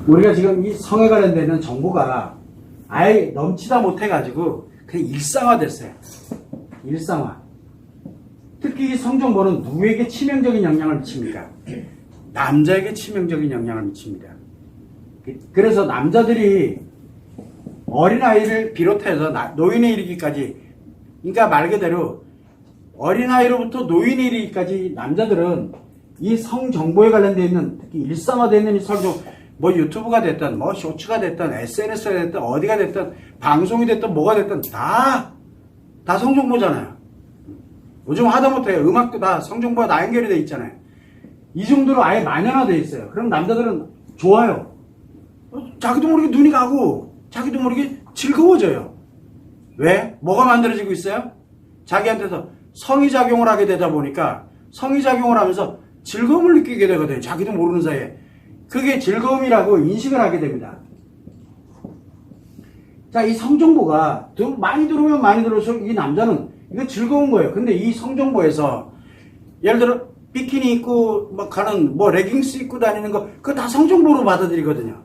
우리가 지금 이 성에 관련되는 정보가 아예 넘치다 못해가지고 그냥 일상화됐어요. 일상화. 특히 이 성정보는 누구에게 치명적인 영향을 미칩니까? 남자에게 치명적인 영향을 미칩니다. 그래서 남자들이 어린아이를 비롯해서 노인에 이르기까지, 그러니까 말 그대로 어린아이로부터 노인에 이르기까지 남자들은 이 성정보에 관련되어 있는, 특히 일상화되어 있는 이 성정, 뭐 유튜브가 됐든 뭐 쇼츠가 됐든 SNS가 됐든 어디가 됐든 방송이 됐든 뭐가 됐든 다 성정보잖아요. 요즘 하다못해 음악도 다 성정보가 다 연결이 돼 있잖아요. 이 정도로 아예 만연화되어 있어요. 그럼 남자들은 좋아요. 자기도 모르게 눈이 가고 자기도 모르게 즐거워져요. 왜? 뭐가 만들어지고 있어요? 자기한테서 성의작용을 하게 되다 보니까 성의작용을 하면서 즐거움을 느끼게 되거든요. 자기도 모르는 사이에. 그게 즐거움이라고 인식을 하게 됩니다. 자, 이 성정보가 많이 들어오면 많이 들어올수록 이 남자는 이거 즐거운 거예요. 근데 이 성정보에서 예를 들어 비키니 입고 막 가는 뭐 레깅스 입고 다니는 거 그거 다 성정보로 받아들이거든요.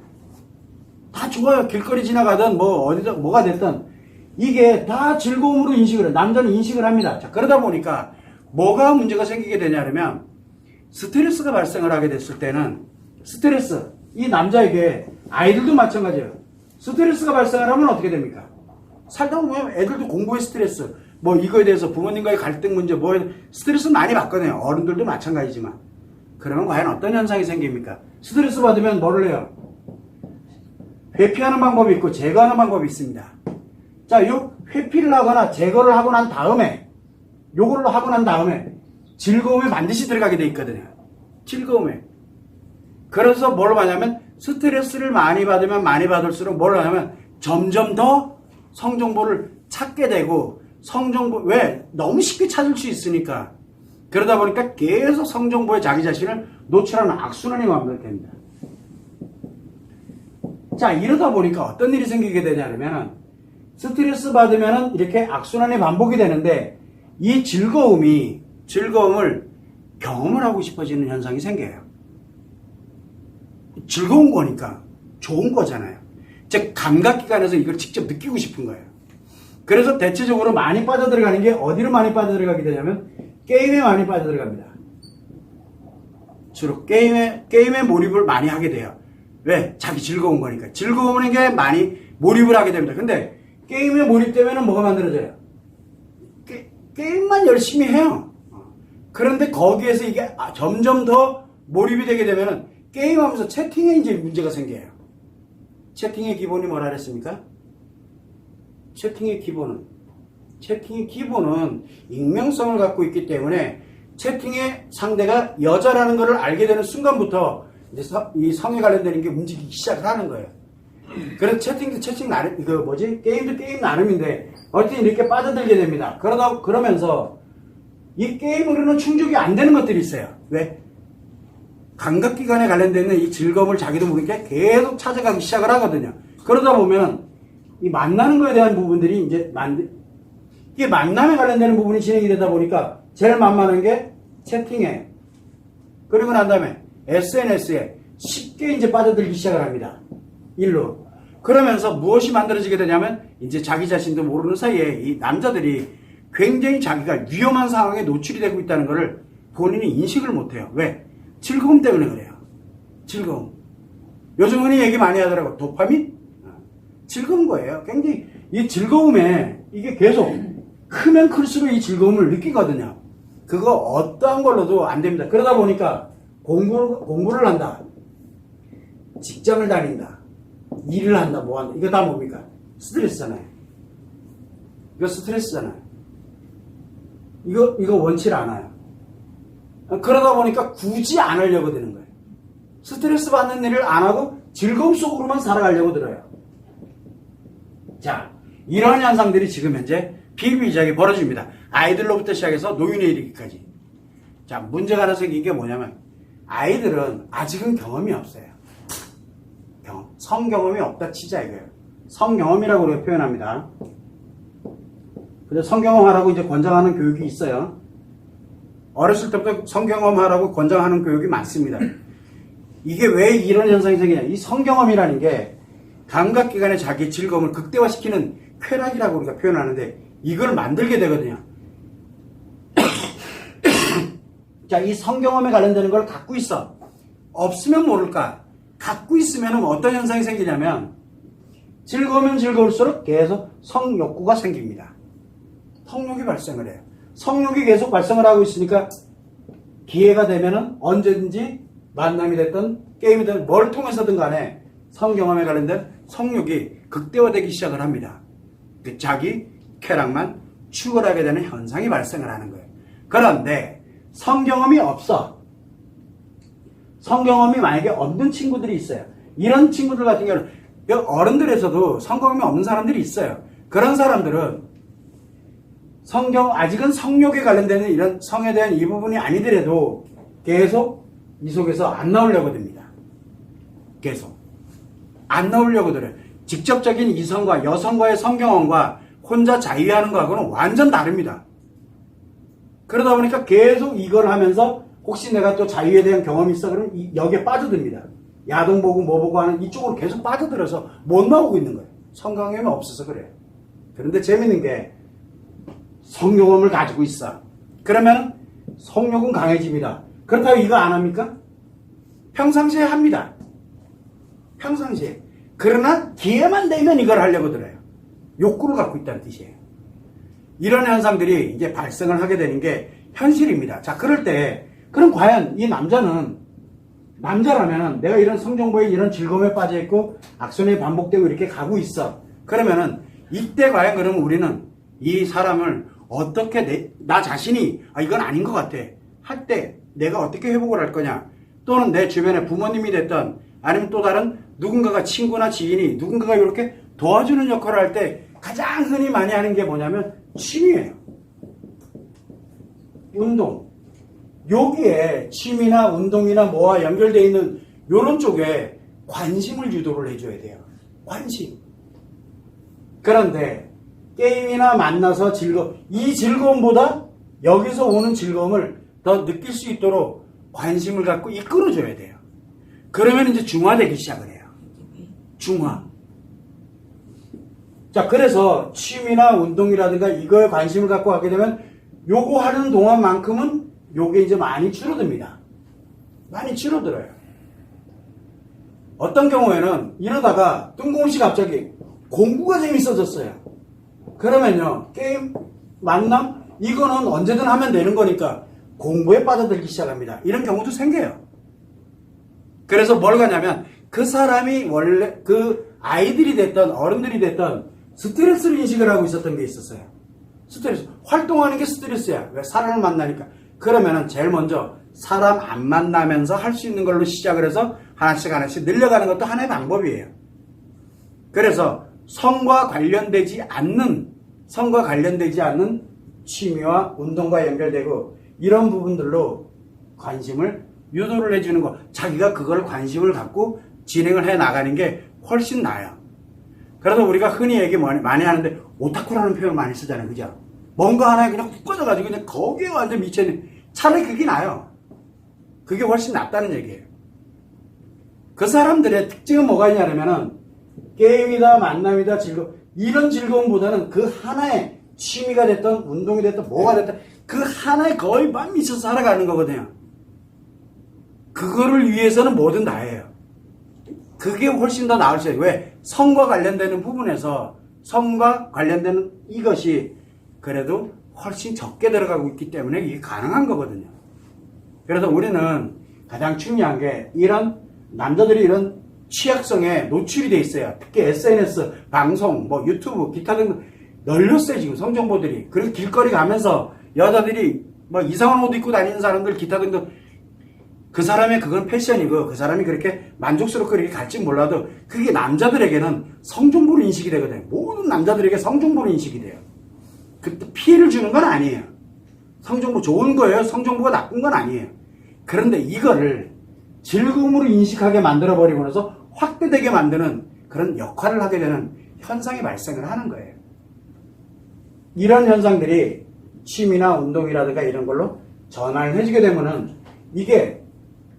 다 좋아요. 길거리 지나가든 뭐 어디서 뭐가 됐든 이게 다 즐거움으로 인식을 해요. 남자는 인식을 합니다. 자, 그러다 보니까 뭐가 문제가 생기게 되냐면 스트레스가 발생을 하게 됐을 때는 스트레스, 이 남자에게 아이들도 마찬가지예요. 스트레스가 발생을 하면 어떻게 됩니까? 살다 보면 애들도 공부에 스트레스, 뭐 이거에 대해서 부모님과의 갈등 문제, 뭐 스트레스 많이 받거든요. 어른들도 마찬가지지만. 그러면 과연 어떤 현상이 생깁니까? 스트레스 받으면 뭐를 해요? 회피하는 방법이 있고 제거하는 방법이 있습니다. 자, 요 회피를 하거나 제거를 하고 난 다음에, 요걸로 하고 난 다음에 즐거움에 반드시 들어가게 돼 있거든요. 즐거움에. 그래서 뭘 하냐면 스트레스를 많이 받으면 많이 받을수록 뭘 하냐면 점점 더 성정보를 찾게 되고, 성정보, 왜? 너무 쉽게 찾을 수 있으니까. 그러다 보니까 계속 성정보에 자기 자신을 노출하는 악순환이 만들어집니다. 자, 이러다 보니까 어떤 일이 생기게 되냐면 스트레스 받으면 이렇게 악순환이 반복이 되는데 이 즐거움을 경험을 하고 싶어지는 현상이 생겨요. 즐거운 거니까 좋은 거잖아요. 즉 감각기관에서 이걸 직접 느끼고 싶은 거예요. 그래서 대체적으로 많이 빠져들어가는 게 어디로 많이 빠져들어가게 되냐면 게임에 많이 빠져들어갑니다. 주로 게임에 몰입을 많이 하게 돼요. 왜? 자기 즐거운 거니까. 즐거운 게 많이 몰입을 하게 됩니다. 근데 게임에 몰입되면 뭐가 만들어져요? 게임만 열심히 해요. 그런데 거기에서 이게 점점 더 몰입이 되게 되면은 게임하면서 채팅에 이제 문제가 생겨요. 채팅의 기본이 뭐라 그랬습니까? 채팅의 기본은 익명성을 갖고 있기 때문에 채팅의 상대가 여자라는 것을 알게 되는 순간부터 이제 이 성에 관련되는 게 움직이기 시작을 하는 거예요. 그래서 채팅도 채팅 나름, 게임도 게임 나름인데, 어쨌든 이렇게 빠져들게 됩니다. 그러면서 이 게임으로는 충족이 안 되는 것들이 있어요. 왜? 감각기관에 관련되는 이 즐거움을 자기도 모르게 계속 찾아가기 시작을 하거든요. 그러다 보면 이 만나는 거에 대한 부분들이 이제 이게 만남에 관련되는 부분이 진행이 되다 보니까 제일 만만한 게 채팅에, 그리고 난 다음에 SNS에 쉽게 이제 빠져들기 시작을 합니다. 일로. 그러면서 무엇이 만들어지게 되냐면 이제 자기 자신도 모르는 사이에 이 남자들이 굉장히 자기가 위험한 상황에 노출이 되고 있다는 것을 본인이 인식을 못해요. 왜? 즐거움 때문에 그래요. 즐거움. 요즘 흔히 얘기 많이 하더라고. 도파민? 즐거운 거예요. 굉장히 이 즐거움에 이게 계속 크면 클수록 이 즐거움을 느끼거든요. 그거 어떠한 걸로도 안 됩니다. 그러다 보니까 공부를 한다. 직장을 다닌다. 일을 한다. 뭐 한다. 이거 다 뭡니까? 스트레스잖아요. 이거 스트레스잖아요. 이거 원치 않아요. 그러다 보니까 굳이 안 하려고 되는 거예요. 스트레스 받는 일을 안 하고 즐거움 속으로만 살아가려고 들어요. 자, 이러한 현상들이 지금 현재 비일비재하게 벌어집니다. 아이들로부터 시작해서 노인에 이르기까지. 자, 문제가 하나 생긴 게 뭐냐면 아이들은 아직은 경험이 없어요. 성경험이 없다 치자 이거예요. 성경험이라고 우리가 표현합니다. 근데 성경험하라고 이제 권장하는 교육이 있어요. 어렸을 때부터 성경험하라고 권장하는 교육이 많습니다. 이게 왜 이런 현상이 생기냐. 이 성경험이라는 게 감각기관의 자기 즐거움을 극대화시키는 쾌락이라고 우리가 표현하는데 이걸 만들게 되거든요. 자, 이 성경험에 관련되는 걸 갖고 있어. 없으면 모를까. 갖고 있으면 어떤 현상이 생기냐면 즐거우면 즐거울수록 계속 성욕구가 생깁니다. 성욕이 발생을 해요. 성욕이 계속 발생을 하고 있으니까 기회가 되면은 언제든지 만남이 됐든 게임이 됐든 뭘 통해서든 간에 성경험에 관련된 성욕이 극대화되기 시작을 합니다. 그 자기 쾌락만 추구하게 되는 현상이 발생을 하는 거예요. 그런데 성경험이 없어. 성경험이 만약에 없는 친구들이 있어요. 이런 친구들 같은 경우는 어른들에서도 성경험이 없는 사람들이 있어요. 그런 사람들은 아직은 성욕에 관련되는 이런 성에 대한 이 부분이 아니더라도 계속 이 속에서 안 나오려고 듭니다. 계속. 안 나오려고 들어요. 직접적인 이성과 여성과의 성경험과 혼자 자유하는 거하고는 완전 다릅니다. 그러다 보니까 계속 이걸 하면서 혹시 내가 또 자유에 대한 경험이 있어 그러면 여기에 빠져듭니다. 야동 보고 뭐 보고 하는 이쪽으로 계속 빠져들어서 못 나오고 있는 거예요. 성경험이 없어서 그래요. 그런데 재밌는 게 성경험을 가지고 있어. 그러면 성욕은 강해집니다. 그렇다고 이거 안 합니까? 평상시에 합니다. 평상시에. 그러나 기회만 되면 이걸 하려고 들어요. 욕구를 갖고 있다는 뜻이에요. 이런 현상들이 이제 발생을 하게 되는 게 현실입니다. 자, 그럴 때 그럼 과연 이 남자라면 내가 이런 성정보에 이런 즐거움에 빠져 있고 악순환이 반복되고 이렇게 가고 있어. 그러면은 이때 과연 그러면 우리는 이 사람을 어떻게 나 자신이 이건 아닌 것 같아 할 때 내가 어떻게 회복을 할 거냐, 또는 내 주변에 부모님이 됐던 아니면 또 다른 누군가가 친구나 지인이 누군가가 이렇게 도와주는 역할을 할 때 가장 흔히 많이 하는 게 뭐냐면 취미예요. 운동. 여기에 취미나 운동이나 뭐와 연결되어 있는 이런 쪽에 관심을 유도를 해줘야 돼요. 관심. 그런데 게임이나 만나서 이 즐거움보다 여기서 오는 즐거움을 더 느낄 수 있도록 관심을 갖고 이끌어줘야 돼요. 그러면 이제 중화되기 시작을 해요. 중화. 자, 그래서 취미나 운동이라든가 이거에 관심을 갖고 하게 되면 요거 하는 동안만큼은 요게 이제 많이 줄어듭니다. 많이 줄어들어요. 어떤 경우에는 이러다가 뜬금없이 갑자기 공부가 재밌어졌어요. 그러면요, 게임, 만남, 이거는 언제든 하면 되는 거니까 공부에 빠져들기 시작합니다. 이런 경우도 생겨요. 그래서 뭘 가냐면 그 사람이 원래 그 아이들이 됐던 어른들이 됐던 스트레스를 인식을 하고 있었던 게 있었어요. 스트레스. 활동하는 게 스트레스야. 왜? 사람을 만나니까. 그러면은 제일 먼저 사람 안 만나면서 할 수 있는 걸로 시작을 해서 하나씩 늘려가는 것도 하나의 방법이에요. 그래서 성과 관련되지 않는 취미와 운동과 연결되고 이런 부분들로 관심을 유도를 해주는 거, 자기가 그걸 관심을 갖고 진행을 해 나가는 게 훨씬 나아요. 그래서 우리가 흔히 얘기 많이 하는데 오타쿠라는 표현 많이 쓰잖아요. 그죠? 뭔가 하나에 그냥 훅 빠져가지고 그냥 거기에 완전 미쳐있는, 차라리 그게 나아요. 그게 훨씬 낫다는 얘기예요. 그 사람들의 특징은 뭐가 있냐면은 게임이다, 만남이다, 이런 즐거움보다는 그 하나의 취미가 됐든 운동이 됐든 뭐가 됐든 그 하나에 거의 막 미쳐서 살아가는 거거든요. 그거를 위해서는 뭐든 다 해요. 그게 훨씬 더 나을 수 있어요. 왜? 성과 관련되는 부분에서 성과 관련되는 이것이 그래도 훨씬 적게 들어가고 있기 때문에 이게 가능한 거거든요. 그래서 우리는 가장 중요한 게 이런 남자들이 이런 취약성에 노출이 돼 있어요. 특히 SNS, 방송, 뭐 유튜브, 기타 등등 널렸어요 지금 성정보들이. 그래서 길거리 가면서 여자들이 뭐 이상한 옷 입고 다니는 사람들 기타 등등, 그 사람의 그건 패션이고 그 사람이 그렇게 만족스럽게 그렇게 갈지 몰라도 그게 남자들에게는 성정보로 인식이 되거든요. 모든 남자들에게 성정보로 인식이 돼요. 그 피해를 주는 건 아니에요. 성정보 좋은 거예요. 성정보가 나쁜 건 아니에요. 그런데 이거를 즐거움으로 인식하게 만들어버리고 나서 확대되게 만드는 그런 역할을 하게 되는 현상이 발생을 하는 거예요. 이런 현상들이 취미나 운동이라든가 이런 걸로 전환을 해주게 되면은 이게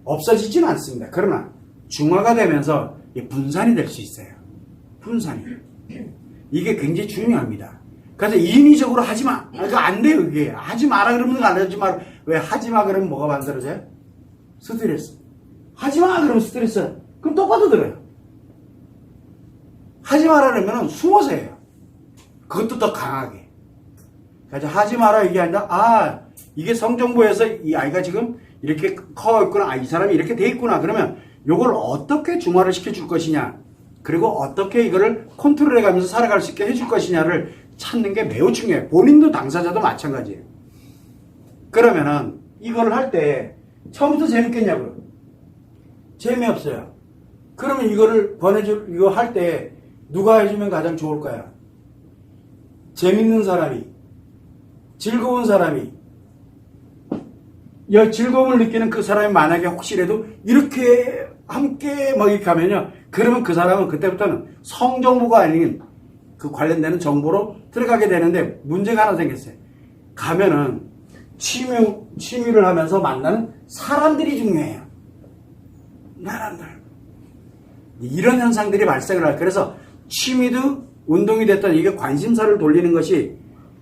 없어지지는 않습니다. 그러나 중화가 되면서 분산이 될 수 있어요. 분산이. 이게 굉장히 중요합니다. 그래서 인위적으로 하지 마. 그거 안 돼요, 이게. 하지 마라 그러면 안 하지 마. 왜 하지 마 그러면 뭐가 만들어져요? 스트레스. 하지 마 그러면 스트레스. 그럼 똑바로 들어요. 하지 마라 그러면 숨어서 해요. 그것도 더 강하게. 그래서 하지 마라 이게 아니라, 아, 이게 성정보에서 이 아이가 지금 이렇게 커 있구나. 아, 이 사람이 이렇게 돼 있구나. 그러면 요걸 어떻게 중화를 시켜줄 것이냐. 그리고 어떻게 이거를 컨트롤해 가면서 살아갈 수 있게 해줄 것이냐를 찾는 게 매우 중요해요. 본인도 당사자도 마찬가지예요. 그러면은 이걸 할 때 처음부터 재밌겠냐고요? 재미없어요. 그러면 이거를 이거 할 때 누가 해주면 가장 좋을까요? 재밌는 사람이, 즐거운 사람이, 즐거움을 느끼는 그 사람이 만약에 혹시라도 이렇게 함께 막 이렇게 하면요. 그러면 그 사람은 그때부터는 성정보가 아닌 그 관련되는 정보로 들어가게 되는데 문제가 하나 생겼어요. 가면은 취미를 하면서 만나는 사람들이 중요해요. 사람들. 이런 현상들이 발생을 해요. 그래서 취미도 운동이 됐던 이게 관심사를 돌리는 것이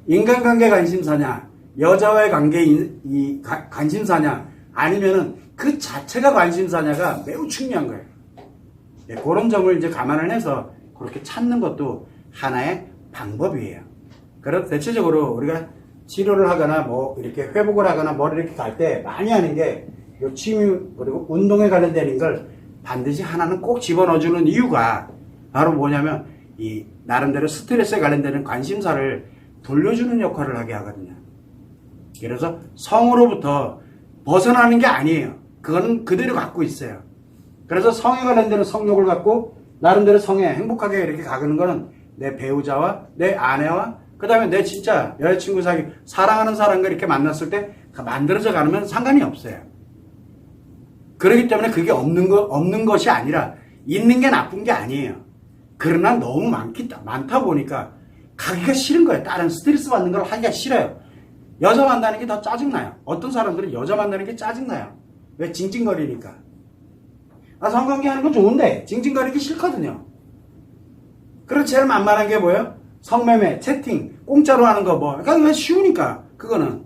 인간관계 관심사냐, 여자와의 관계 관심사냐, 아니면은 그 자체가 관심사냐가 매우 중요한 거예요. 네, 그런 점을 이제 감안을 해서 그렇게 찾는 것도 하나의 방법이에요. 그래서 대체적으로 우리가 치료를 하거나 뭐 이렇게 회복을 하거나 뭐 이렇게 갈 때 많이 하는 게 요 취미 그리고 운동에 관련되는 걸 반드시 하나는 꼭 집어넣어주는 이유가 바로 뭐냐면 이 나름대로 스트레스에 관련되는 관심사를 돌려주는 역할을 하게 하거든요. 그래서 성으로부터 벗어나는 게 아니에요. 그거는 그대로 갖고 있어요. 그래서 성에 관련되는 성욕을 갖고 나름대로 성에 행복하게 이렇게 가는 거는 내 배우자와 내 아내와 그 다음에 내 진짜 여자친구 사랑하는 사람과 이렇게 만났을 때 만들어져 가면 상관이 없어요. 그렇기 때문에 그게 없는 것이 아니라 있는 게 나쁜 게 아니에요. 그러나 너무 많다 보니까 가기가 싫은 거예요. 다른 스트레스 받는 걸 하기가 싫어요. 여자 만나는 게 더 짜증나요. 어떤 사람들은 여자 만나는 게 짜증나요. 왜? 징징거리니까. 아, 성관계 하는 건 좋은데 징징거리기 싫거든요. 그래서 제일 만만한 게 뭐예요? 성매매, 채팅, 공짜로 하는 거 뭐. 그러니까 왜 쉬우니까 그거는.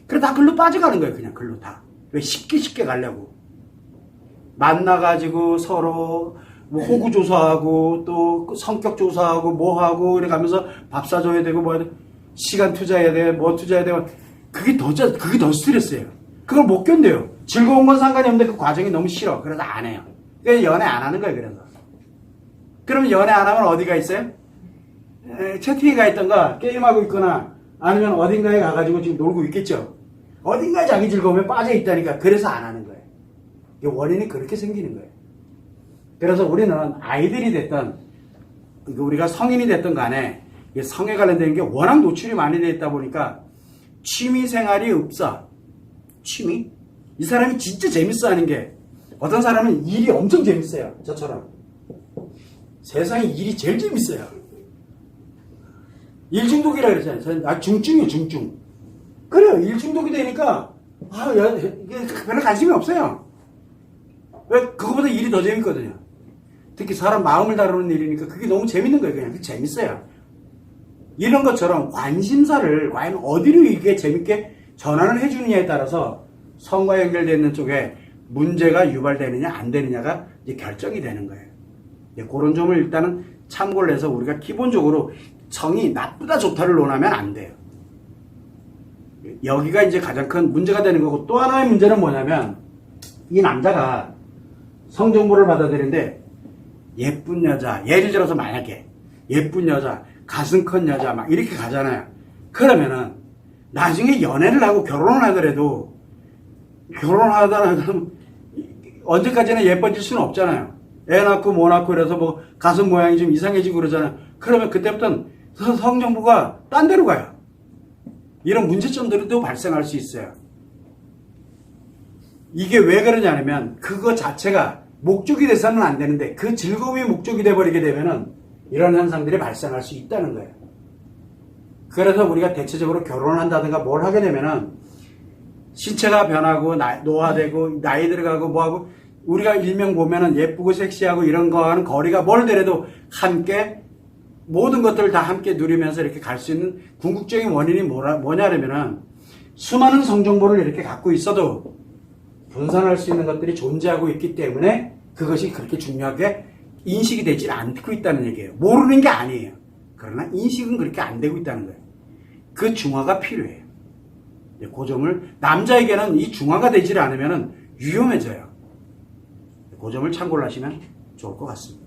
그래 다 글로 빠져가는 거예요. 그냥 글로 다. 왜 쉽게 가려고. 만나가지고 서로 뭐 호구 조사하고 또 성격 조사하고 뭐 하고 이래 가면서 밥 사줘야 되고 뭐 해야 돼. 시간 투자해야 돼. 뭐 투자해야 돼. 그게 더 스트레스예요. 그걸 못 견뎌요. 즐거운 건 상관이 없는데 그 과정이 너무 싫어. 그래서 안 해요. 그래서 연애 안 하는 거예요. 그래서. 그러면 연애 안 하면 어디가 있어요? 채팅에 가 있던가 게임하고 있거나 아니면 어딘가에 가가지고 지금 놀고 있겠죠. 어딘가에 자기 즐거움에 빠져 있다니까. 그래서 안 하는 거예요. 원인이 그렇게 생기는 거예요. 그래서 우리는 아이들이 됐던 우리가 성인이 됐던 간에 성에 관련된 게 워낙 노출이 많이 되어 있다 보니까 취미 생활이 없어. 취미? 이 사람이 진짜 재밌어 하는 게 어떤 사람은 일이 엄청 재밌어요. 저처럼. 세상에 일이 제일 재밌어요. 일 중독이라 그랬잖아요. 아, 중증이에요, 중증. 그래요. 일 중독이 되니까 이게 별로 관심이 없어요. 왜? 그거보다 일이 더 재밌거든요. 특히 사람 마음을 다루는 일이니까 그게 너무 재밌는 거예요. 그냥 재밌어요. 이런 것처럼 관심사를 과연 어디로 이게 재밌게 전환을 해주느냐에 따라서 성과 연결되어 있는 쪽에 문제가 유발되느냐 안 되느냐가 이제 결정이 되는 거예요. 그런 점을 일단은 참고를 해서 우리가 기본적으로 성이 나쁘다 좋다를 논하면 안 돼요. 여기가 이제 가장 큰 문제가 되는 거고, 또 하나의 문제는 뭐냐면 이 남자가 성정보를 받아들이는데 예쁜 여자, 예를 들어서 만약에 예쁜 여자, 가슴 큰 여자 막 이렇게 가잖아요. 그러면은 나중에 연애를 하고 결혼을 하더라도 결혼하다가 언제까지나 예뻐질 수는 없잖아요. 애 낳고 뭐 낳고 그래서 뭐 가슴 모양이 좀 이상해지고 그러잖아요. 그러면 그때부터는 성정보가 딴 데로 가요. 이런 문제점들도 발생할 수 있어요. 이게 왜 그러냐면 그거 자체가 목적이 돼서는 안 되는데 그 즐거움이 목적이 돼버리게 되면은 이런 현상들이 발생할 수 있다는 거예요. 그래서 우리가 대체적으로 결혼을 한다든가 뭘 하게 되면은 신체가 변하고 노화되고 나이 들어가고 뭐하고 우리가 일명 보면은 예쁘고 섹시하고 이런 거와는 거리가 멀더라도 함께 모든 것들을 다 함께 누리면서 이렇게 갈 수 있는 궁극적인 원인이 뭐냐면은 수많은 성정보를 이렇게 갖고 있어도 분산할 수 있는 것들이 존재하고 있기 때문에 그것이 그렇게 중요하게 인식이 되지 않고 있다는 얘기예요. 모르는 게 아니에요. 그러나 인식은 그렇게 안 되고 있다는 거예요. 그 중화가 필요해요. 그 점을 남자에게는 이 중화가 되지 않으면 위험해져요. 그 점을 참고를 하시면 좋을 것 같습니다.